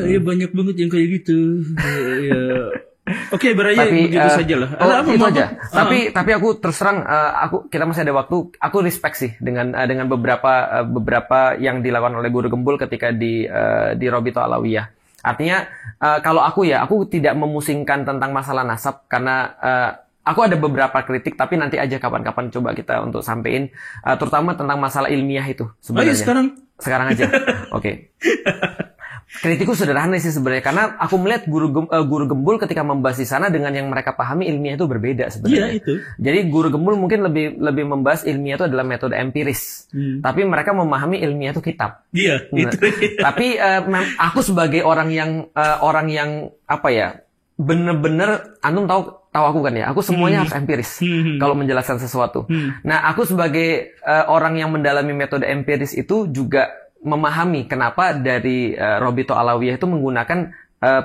Ya banyak banget yang kayak gitu. Ya. Oke, berarti begitu saja lah. Itu aja. Tapi aku terus terang, kita masih ada waktu. Aku respect sih dengan beberapa yang dilakukan oleh Guru Gembul ketika di Robito Alawiyah. Artinya kalau aku tidak memusingkan tentang masalah nasab karena aku ada beberapa kritik, tapi nanti aja kapan-kapan coba kita untuk sampein, terutama tentang masalah ilmiah itu sebenarnya. Sekarang aja. Oke. Kritikku sederhana sih sebenarnya, karena aku melihat Guru Gembul ketika membahas di sana dengan yang mereka pahami ilmiah itu berbeda sebenarnya. Iya, itu. Jadi Guru Gembul mungkin lebih membahas ilmiah itu adalah metode empiris, tapi mereka memahami ilmiah itu kitab. Iya, itu. Tapi aku sebagai orang yang apa ya, bener-bener antum tahu aku kan ya, aku semuanya harus empiris kalau menjelaskan sesuatu. Nah, aku sebagai orang yang mendalami metode empiris itu juga memahami kenapa dari Robito Alawiyah itu menggunakan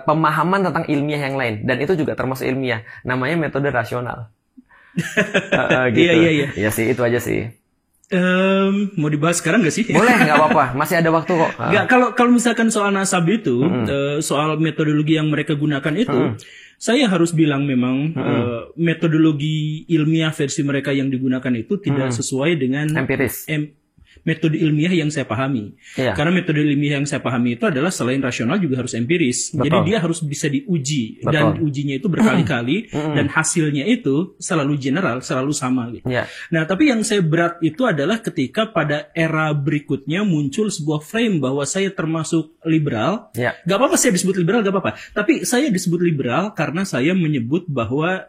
pemahaman tentang ilmiah yang lain, dan itu juga termasuk ilmiah, namanya metode rasional. Gitu. Iya. Ya sih, itu aja sih. Mau dibahas sekarang nggak sih? Boleh, nggak apa-apa, masih ada waktu kok. Nggak, kalau misalkan soal nasab itu, soal metodologi yang mereka gunakan itu, saya harus bilang memang metodologi ilmiah versi mereka yang digunakan itu tidak sesuai dengan empiris. Metode ilmiah yang saya pahami. Iya. Karena metode ilmiah yang saya pahami itu adalah selain rasional juga harus empiris. Betul. Jadi dia harus bisa diuji. Betul. Dan ujinya itu berkali-kali. Dan hasilnya itu selalu general, selalu sama. Gitu. Yeah. Nah, tapi yang saya berat itu adalah ketika pada era berikutnya muncul sebuah frame bahwa saya termasuk liberal. Yeah. Gak apa-apa saya disebut liberal, gak apa-apa. Tapi saya disebut liberal karena saya menyebut bahwa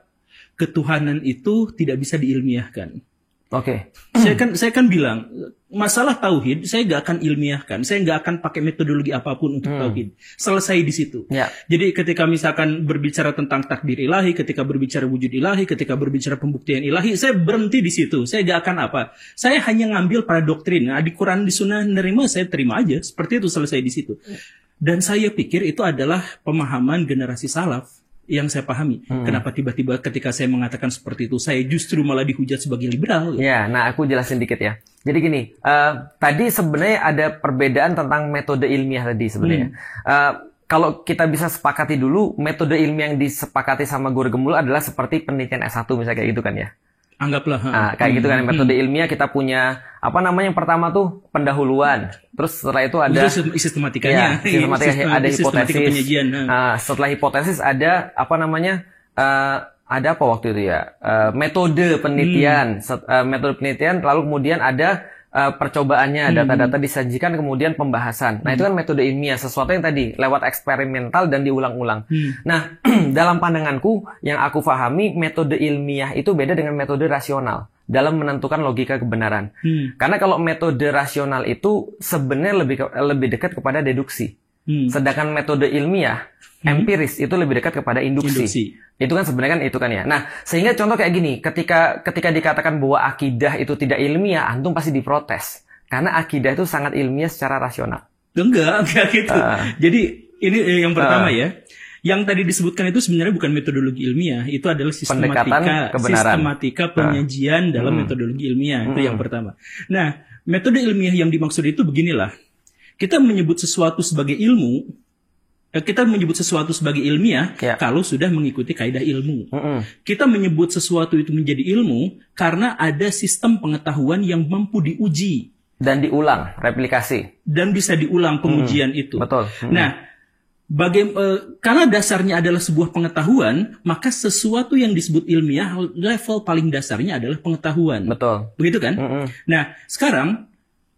ketuhanan itu tidak bisa diilmiahkan. Oke. Saya kan bilang masalah tauhid saya nggak akan ilmiahkan, saya nggak akan pakai metodologi apapun untuk tauhid. Selesai di situ. Ya. Jadi ketika misalkan berbicara tentang takdir ilahi, ketika berbicara wujud ilahi, ketika berbicara pembuktian ilahi, saya berhenti di situ. Saya nggak akan apa. Saya hanya ngambil pada doktrin. Nah, di Quran di Sunnah nerima, saya terima aja. Seperti itu, selesai di situ. Dan saya pikir itu adalah pemahaman generasi salaf yang saya pahami. Kenapa tiba-tiba ketika saya mengatakan seperti itu, saya justru malah dihujat sebagai liberal? Ya, nah aku jelasin dikit ya. Jadi gini, tadi sebenarnya ada perbedaan tentang metode ilmiah tadi sebenarnya. Kalau kita bisa sepakati dulu, metode ilmiah yang disepakati sama Guru Gembul adalah seperti penelitian S1 misalnya kayak gitu kan ya. Anggaplah. Nah, kayak gitu kan, metode ilmiah kita punya apa namanya, yang pertama tuh pendahuluan. Terus setelah itu ada sistematikanya. Ya, sistematika, ada hipotesis. Setelah hipotesis ada apa namanya? Ada apa waktu itu ya? Metode penelitian. Metode penelitian, lalu kemudian ada percobaannya, data-data disajikan, kemudian pembahasan. Nah, itu kan metode ilmiah, sesuatu yang tadi lewat eksperimental dan diulang-ulang. Nah, dalam pandanganku yang aku pahami, metode ilmiah itu beda dengan metode rasional dalam menentukan logika kebenaran. Karena kalau metode rasional itu sebenarnya lebih dekat kepada deduksi. Sedangkan metode ilmiah, empiris, itu lebih dekat kepada induksi. Itu kan sebenarnya kan itu kan ya. Nah, sehingga contoh kayak gini, ketika dikatakan bahwa akidah itu tidak ilmiah, antum pasti diprotes. Karena akidah itu sangat ilmiah secara rasional. Enggak gitu. Jadi ini yang pertama ya. Yang tadi disebutkan itu sebenarnya bukan metodologi ilmiah, itu adalah sistematika penyajian dalam metodologi ilmiah. Itu yang pertama. Nah, metode ilmiah yang dimaksud itu beginilah. Kita menyebut sesuatu sebagai ilmu, kita menyebut sesuatu sebagai ilmiah kalau sudah mengikuti kaidah ilmu. Kita menyebut sesuatu itu menjadi ilmu karena ada sistem pengetahuan yang mampu diuji. Dan diulang, replikasi. Dan bisa diulang pengujian itu. Betul. Nah, karena dasarnya adalah sebuah pengetahuan, maka sesuatu yang disebut ilmiah, level paling dasarnya adalah pengetahuan. Betul. Begitu kan? Nah, sekarang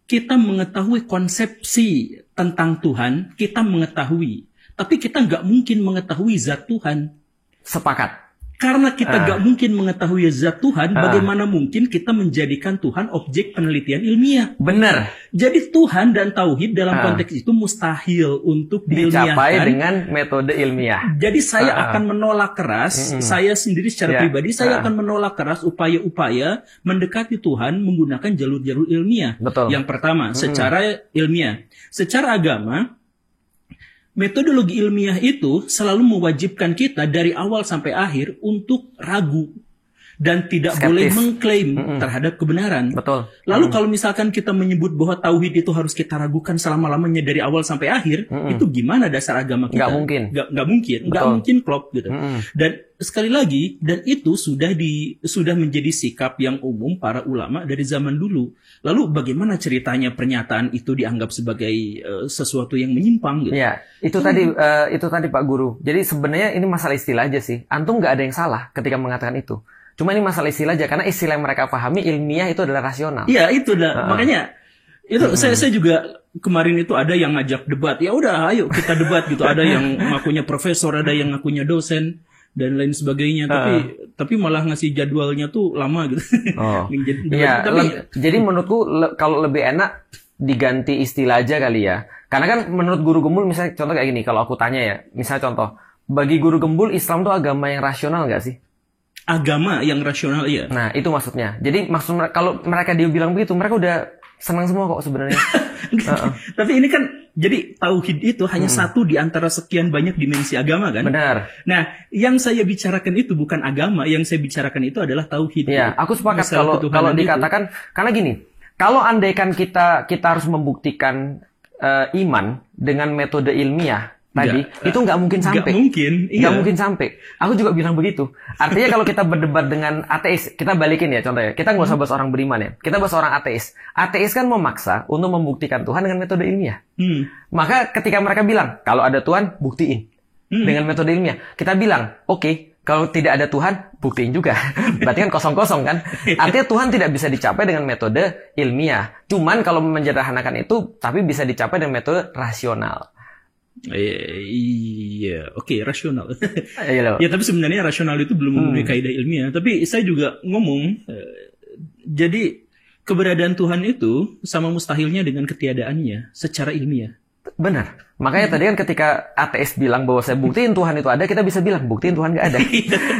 kita mengetahui konsepsi tentang Tuhan, kita mengetahui. Tapi kita nggak mungkin mengetahui zat Tuhan. Sepakat. Karena kita nggak mungkin mengetahui zat Tuhan, bagaimana mungkin kita menjadikan Tuhan objek penelitian ilmiah? Benar. Jadi Tuhan dan Tauhid dalam konteks itu mustahil untuk diilmiahkan. Dicapai dengan metode ilmiah. Jadi saya akan menolak keras, saya sendiri secara pribadi, saya akan menolak keras upaya-upaya mendekati Tuhan menggunakan jalur-jalur ilmiah. Betul. Yang pertama, secara ilmiah. Secara agama, metodologi ilmiah itu selalu mewajibkan kita dari awal sampai akhir untuk ragu. dan tidak boleh mengklaim terhadap kebenaran. Betul. Lalu kalau misalkan kita menyebut bahwa tauhid itu harus kita ragukan selama-lamanya dari awal sampai akhir, itu gimana dasar agama kita? Nggak mungkin klop gitu. Dan sekali lagi, dan itu sudah menjadi sikap yang umum para ulama dari zaman dulu. Lalu bagaimana ceritanya pernyataan itu dianggap sebagai sesuatu yang menyimpang gitu? Ya, itu tadi Pak Guru. Jadi sebenarnya ini masalah istilah aja sih. Antum nggak ada yang salah ketika mengatakan itu. Cuma ini masalah istilah aja, karena istilah yang mereka pahami ilmiah itu adalah rasional. Iya, itu dah. Makanya itu saya juga kemarin itu ada yang ngajak debat. Ya udah, ayo kita debat gitu. Ada yang ngakunya profesor, ada yang ngakunya dosen dan lain sebagainya. Tapi malah ngasih jadwalnya tuh lama gitu. Iya. Jadi menurutku kalau lebih enak diganti istilah aja kali ya. Karena kan menurut guru gembul, misalnya contoh kayak gini, kalau aku tanya ya, misalnya contoh, bagi guru gembul Islam tuh agama yang rasional nggak sih? Agama yang rasional, iya. Nah, itu maksudnya. Jadi kalau mereka dia bilang begitu, mereka udah senang semua kok sebenarnya. Tapi ini kan, jadi tauhid itu hanya satu di antara sekian banyak dimensi agama kan? Benar. Nah, yang saya bicarakan itu bukan agama, yang saya bicarakan itu adalah tauhid. Iya, aku sepakat kalau dikatakan, karena gini, kalau andaikan kita harus membuktikan iman dengan metode ilmiah, itu nggak mungkin sampai. Nggak mungkin sampai. Aku juga bilang begitu. Artinya kalau kita berdebat dengan ateis, kita balikin ya contohnya. Kita nggak usah bahas orang beriman ya. Kita bahas orang ateis. Ateis kan memaksa untuk membuktikan Tuhan dengan metode ilmiah. Maka ketika mereka bilang, kalau ada Tuhan, buktiin. Dengan metode ilmiah. Kita bilang, oke, kalau tidak ada Tuhan, buktiin juga. Berarti kan kosong-kosong kan. Artinya Tuhan tidak bisa dicapai dengan metode ilmiah. Cuman kalau menjederhanakan itu, tapi bisa dicapai dengan metode rasional. Iya, oke, rasional. Ya, tapi sebenarnya rasional itu belum memenuhi kaidah ilmiah. Tapi saya juga ngomong, jadi keberadaan Tuhan itu sama mustahilnya dengan ketiadaannya secara ilmiah. Benar. Makanya tadi kan ketika ateis bilang bahwa saya buktiin Tuhan itu ada, kita bisa bilang buktiin Tuhan nggak ada.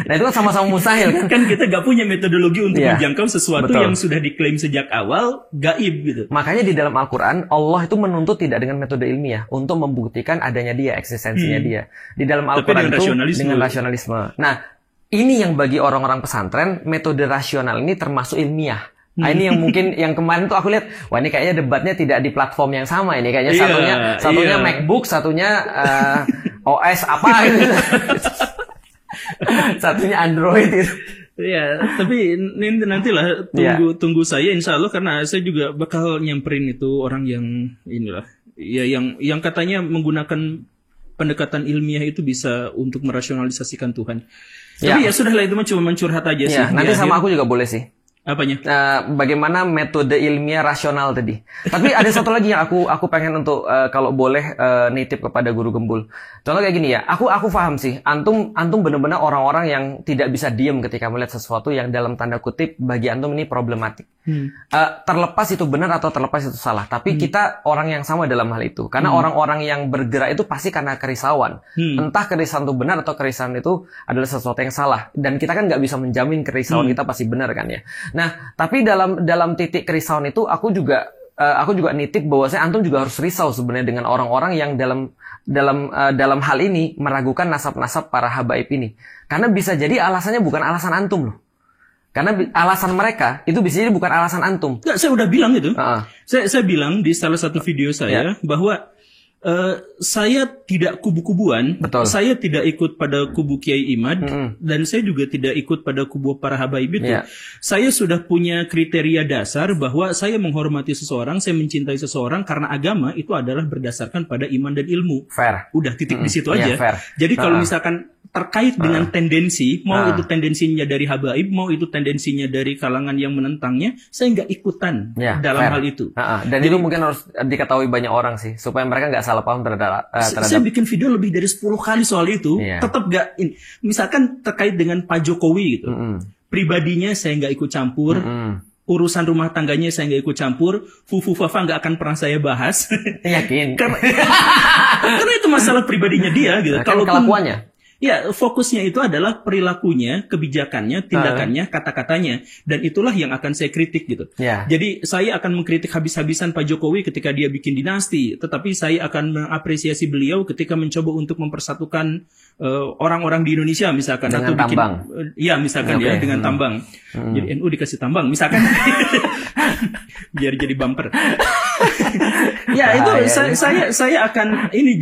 Nah itu kan sama-sama mustahil kan? Kan kita nggak punya metodologi untuk menjangkau sesuatu yang sudah diklaim sejak awal gaib gitu. Makanya di dalam Al-Quran Allah itu menuntut tidak dengan metode ilmiah untuk membuktikan adanya dia, eksistensinya dia. Di dalam Al-Quran itu dengan rasionalisme. Nah ini yang bagi orang-orang pesantren metode rasional ini termasuk ilmiah. Nah, ini yang mungkin yang kemarin tuh aku lihat, wah ini kayaknya debatnya tidak di platform yang sama ini, kayaknya satunya MacBook, satunya OS apa gitu. Satunya Android gitu. Iya, tapi ini nantilah tunggu saya insya Allah, karena saya juga bakal nyamperin itu orang yang inilah, ya yang katanya menggunakan pendekatan ilmiah itu bisa untuk merasionalisasikan Tuhan. Tapi ya sudahlah, itu cuma mencurhat aja sih. Nanti sama aku juga boleh sih. Apanya? Bagaimana metode ilmiah rasional tadi. Tapi ada satu lagi yang aku pengen untuk kalau boleh nitip kepada guru gembul. Contoh kayak gini ya. Aku paham sih. Antum benar-benar orang-orang yang tidak bisa diam ketika melihat sesuatu yang dalam tanda kutip bagi antum ini problematik. Terlepas itu benar atau terlepas itu salah. Tapi kita orang yang sama dalam hal itu. Karena orang-orang yang bergerak itu pasti karena kerisauan. Entah kerisauan itu benar atau kerisauan itu adalah sesuatu yang salah. Dan kita kan nggak bisa menjamin kerisauan kita pasti benar kan ya. Nah, tapi dalam titik kerisauan itu aku juga nitip bahwa antum juga harus risau sebenarnya dengan orang-orang yang dalam hal ini meragukan nasab-nasab para habaib ini. Karena bisa jadi alasannya bukan alasan antum loh. Karena alasan mereka itu bisa jadi bukan alasan antum. Nggak, saya udah bilang itu. Saya bilang di salah satu video saya bahwa saya tidak kubu-kubuan, saya tidak ikut pada kubu Kiai Imad, dan saya juga tidak ikut pada kubu para habaib itu. Saya sudah punya kriteria dasar bahwa saya menghormati seseorang, saya mencintai seseorang karena agama itu adalah berdasarkan pada iman dan ilmu. Fair. Udah titik di situ aja. Jadi kalau misalkan terkait dengan tendensi, mau itu tendensinya dari habaib, mau itu tendensinya dari kalangan yang menentangnya, saya nggak ikutan dalam hal itu. Dan jadi, itu mungkin harus diketahui banyak orang sih, supaya mereka nggak salah paham terhadap. Saya bikin video lebih dari 10 kali soal itu, tetap nggak. Misalkan terkait dengan Pak Jokowi gitu, pribadinya saya nggak ikut campur. Urusan rumah tangganya saya nggak ikut campur, Fufu-Fafa nggak akan pernah saya bahas. Yakin? Karena itu masalah pribadinya dia gitu. Kalau kelakuannya. Ya, fokusnya itu adalah perilakunya, kebijakannya, tindakannya, kata-katanya. Dan itulah yang akan saya kritik gitu. Jadi saya akan mengkritik habis-habisan Pak Jokowi ketika dia bikin dinasti. Tetapi saya akan mengapresiasi beliau ketika mencoba untuk mempersatukan orang-orang di Indonesia misalkan. Dengan atau bikin, tambang. Ya, misalkan ya dengan tambang. Jadi NU dikasih tambang misalkan. Biar jadi bumper. Ya, itu saya akan ini.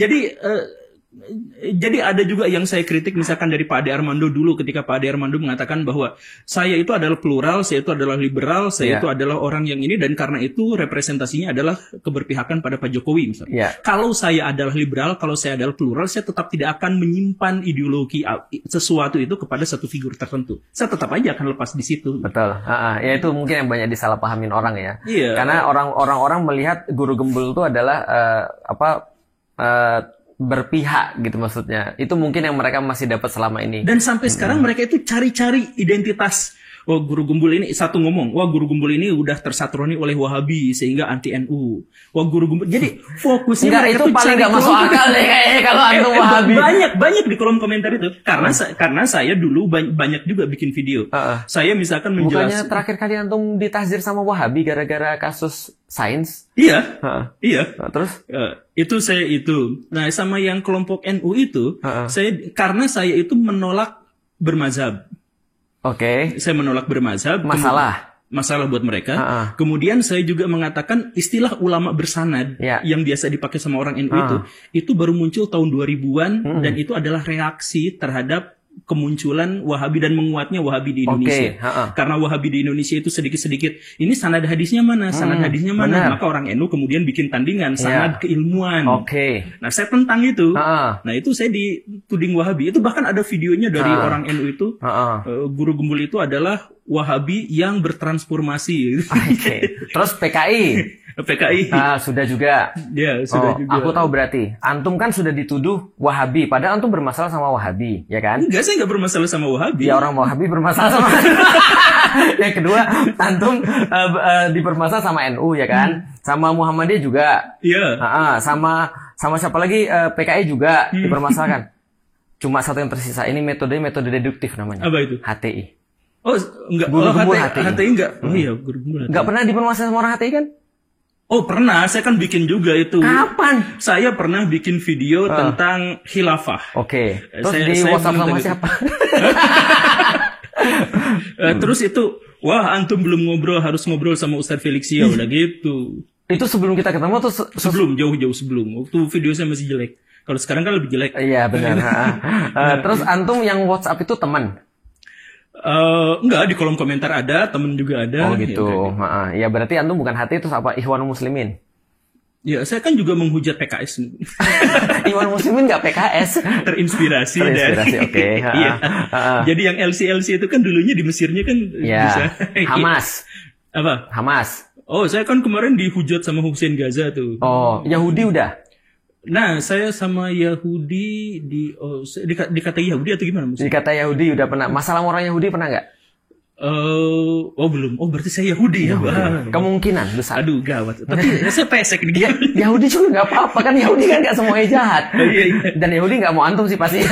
Jadi ada juga yang saya kritik misalkan dari Pak Ade Armando dulu ketika Pak Ade Armando mengatakan bahwa saya itu adalah plural, saya itu adalah liberal, saya itu adalah orang yang ini dan karena itu representasinya adalah keberpihakan pada Pak Jokowi misalnya. Kalau saya adalah liberal, kalau saya adalah plural, saya tetap tidak akan menyimpan ideologi sesuatu itu kepada satu figur tertentu. Saya tetap aja akan lepas di situ. Betul. Ya itu mungkin yang banyak disalahpahamin orang ya. Karena orang-orang melihat guru gembul itu adalah berpihak gitu maksudnya. Itu mungkin yang mereka masih dapat selama ini. Dan sampai sekarang mereka itu cari-cari identitas. Oh, guru gembul ini satu ngomong, wah guru gembul ini udah tersatroni oleh Wahabi sehingga anti NU. Wah guru gembul. Jadi fokusnya mereka itu paling nggak masuk akal deh kayaknya kalau anti Wahabi. Banyak di kolom komentar itu. Karena saya dulu banyak juga bikin video. Saya misalkan menjelaskan. Bukannya terakhir kali antum ditahzir sama Wahabi gara-gara kasus sains? Iya. Terus? Nah, sama yang kelompok NU itu, karena saya itu menolak bermazhab. Saya menolak bermazhab. Masalah buat mereka. Kemudian saya juga mengatakan istilah ulama bersanad yang biasa dipakai sama orang NU itu baru muncul tahun 2000-an dan itu adalah reaksi terhadap kemunculan Wahabi dan menguatnya Wahabi di Indonesia. Karena Wahabi di Indonesia itu sedikit-sedikit, ini sanad hadisnya mana? Sanad hadisnya mana? Maka orang NU kemudian bikin tandingan sanad keilmuan. Nah, saya tentang itu. Nah, itu saya dituding Wahabi. Itu bahkan ada videonya dari orang NU itu. Guru gembul itu adalah Wahabi yang bertransformasi. Terus PKI. Sudah juga. Ya, sudah juga. Aku tahu berarti. Antum kan sudah dituduh Wahabi. Padahal antum bermasalah sama Wahabi, ya kan? Enggak, saya enggak bermasalah sama Wahabi. Ya, orang Wahabi bermasalah sama Yang kedua, antum dipermasalah sama NU, ya kan? Sama Muhammadiyah juga. Iya. Sama siapa lagi? PKI juga dipermasalahkan. Cuma satu yang tersisa. Ini metode deduktif namanya. Apa itu? HTI. Oh, enggak. Guru gembul HTI. HTI enggak. Oh iya, guru gembul HTI. Enggak pernah dipermasalahkan sama orang HTI kan? Oh pernah, saya kan bikin juga itu. Kapan? Saya pernah bikin video tentang khilafah. Terus di WhatsApp sama siapa? Terus itu, wah antum belum ngobrol, harus ngobrol sama Ustadz Felixia, udah gitu. Itu sebelum kita ketemu tuh? Sebelum, jauh-jauh sebelum. Waktu video saya masih jelek. Kalau sekarang kan lebih jelek. Iya benar. Terus antum yang WhatsApp itu teman? Enggak, di kolom komentar ada, temen juga ada. Oh gitu. Ya berarti antum bukan hati itu apa? Ikhwanul Muslimin. Ya, saya kan juga menghujat PKS. Ikhwanul Muslimin nggak PKS. Terinspirasi dari. Iya. Jadi yang LC itu kan dulunya di Mesirnya kan bisa. Hamas. Apa? Hamas. Oh, saya kan kemarin dihujat sama Hussein Gaza tuh. Oh, Yahudi udah. Nah, saya sama Yahudi dikata Yahudi atau gimana maksudnya? Dikata Yahudi udah pernah. Masalah orang Yahudi pernah nggak? Belum. Oh, berarti saya Yahudi ya, Bang. Kemungkinan besar. Aduh, gawat. Tapi saya pesek nih. Yahudi juga nggak apa-apa kan, Yahudi kan nggak semuanya jahat. Iya. Dan Yahudi nggak mau antum sih pasti.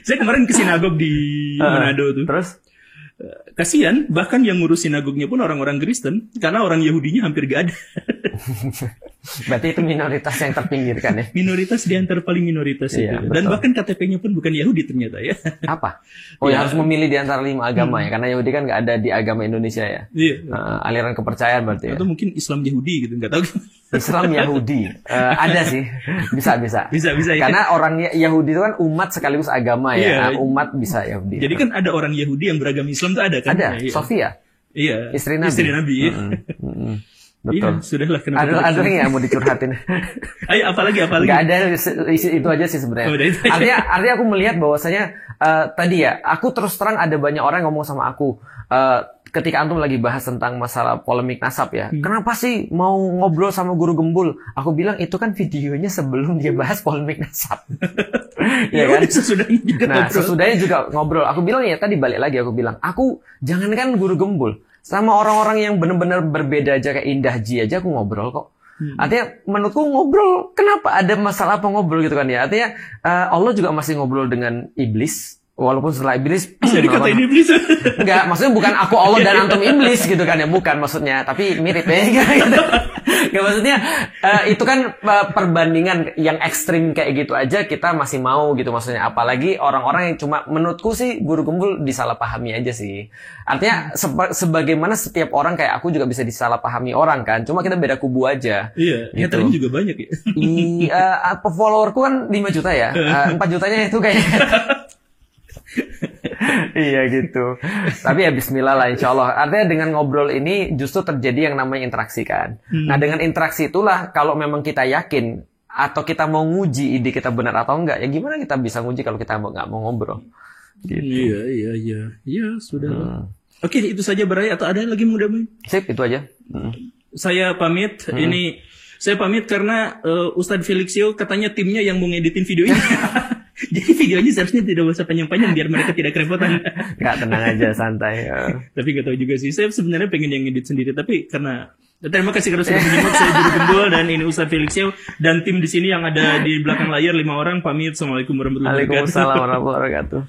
Saya kemarin ke sinagog di Manado tuh. Terus? Kasian, bahkan yang ngurus sinagognya pun orang-orang Kristen, karena orang Yahudinya hampir gak ada. Berarti itu minoritas yang terpinggirkan ya? Minoritas di antara paling minoritas itu. Dan bahkan KTP-nya pun bukan Yahudi ternyata ya. Apa? Oh ya, harus memilih di antara 5 agama ya, karena Yahudi kan nggak ada di agama Indonesia ya. Iya. Aliran kepercayaan berarti ya. Atau mungkin Islam Yahudi gitu, nggak tahu. Islam Yahudi ada sih, bisa ya. Karena orang Yahudi itu kan umat sekaligus agama ya. Umat bisa Yahudi. Jadi kan ada orang Yahudi yang beragama Islam tuh ada kan? Ada. Sofia. Iya. Istri Nabi. Iya. Betul. Iya, sudahlah. Ada yang mau dicurhatin? Ayo, apalagi? Gak ada, itu aja sih sebenarnya. Artinya aku melihat bahwasanya tadi ya, aku terus terang ada banyak orang yang ngomong sama aku. Ketika antum lagi bahas tentang masalah polemik nasab ya, kenapa sih mau ngobrol sama guru gembul? Aku bilang itu kan videonya sebelum dia bahas polemik nasab. Ya kan? Sesudahnya juga ngobrol. Aku bilang ya tadi balik lagi aku bilang, aku jangankan guru gembul, sama orang-orang yang benar-benar berbeda aja kayak Indah Ji aja aku ngobrol kok. Artinya menurutku ngobrol, kenapa ada masalah apa ngobrol gitu kan ya? Artinya Allah juga masih ngobrol dengan iblis. Walaupun setelah iblis bisa dikatain iblis. Enggak, maksudnya bukan aku Allah dan antum iblis gitu kan ya, bukan maksudnya, tapi mirip ya gitu. Enggak, maksudnya itu kan perbandingan yang ekstrim kayak gitu aja kita masih mau gitu maksudnya, apalagi orang-orang yang cuma menurutku sih Guru Gembul disalahpahami aja sih. Artinya sebagaimana setiap orang kayak aku juga bisa disalahpahami orang kan, cuma kita beda kubu aja. Iya, gitu. Haternya juga banyak ya. Followerku kan 5 juta ya. 4 jutanya itu kayak iya gitu. Tapi ya bismillah lah insya Allah. Artinya dengan ngobrol ini justru terjadi yang namanya interaksi kan. Nah dengan interaksi itulah kalau memang kita yakin atau kita mau nguji ide kita benar atau enggak, ya gimana kita bisa nguji kalau kita nggak mau ngobrol gitu. Iya sudah. Oke, itu saja Barai, atau ada lagi mudah Boy? Sip, itu aja. Saya pamit. Saya pamit karena Ustadz Felixio katanya timnya yang mau ngeditin video ini. Jadi videonya seharusnya tidak usah panjang-panjang biar mereka tidak kerepotan. Nggak, tenang aja, santai. Tapi nggak tahu juga sih. Saya sebenarnya pengen yang ngedit sendiri, tapi karena terima kasih karena sudah menyimak. Saya Guru Gembul dan ini Ustadz Felixio dan tim di sini yang ada di belakang layar 5 orang pamit. Assalamualaikum warahmatullahi wabarakatuh. Waalaikumsalam warahmatullahi wabarakatuh.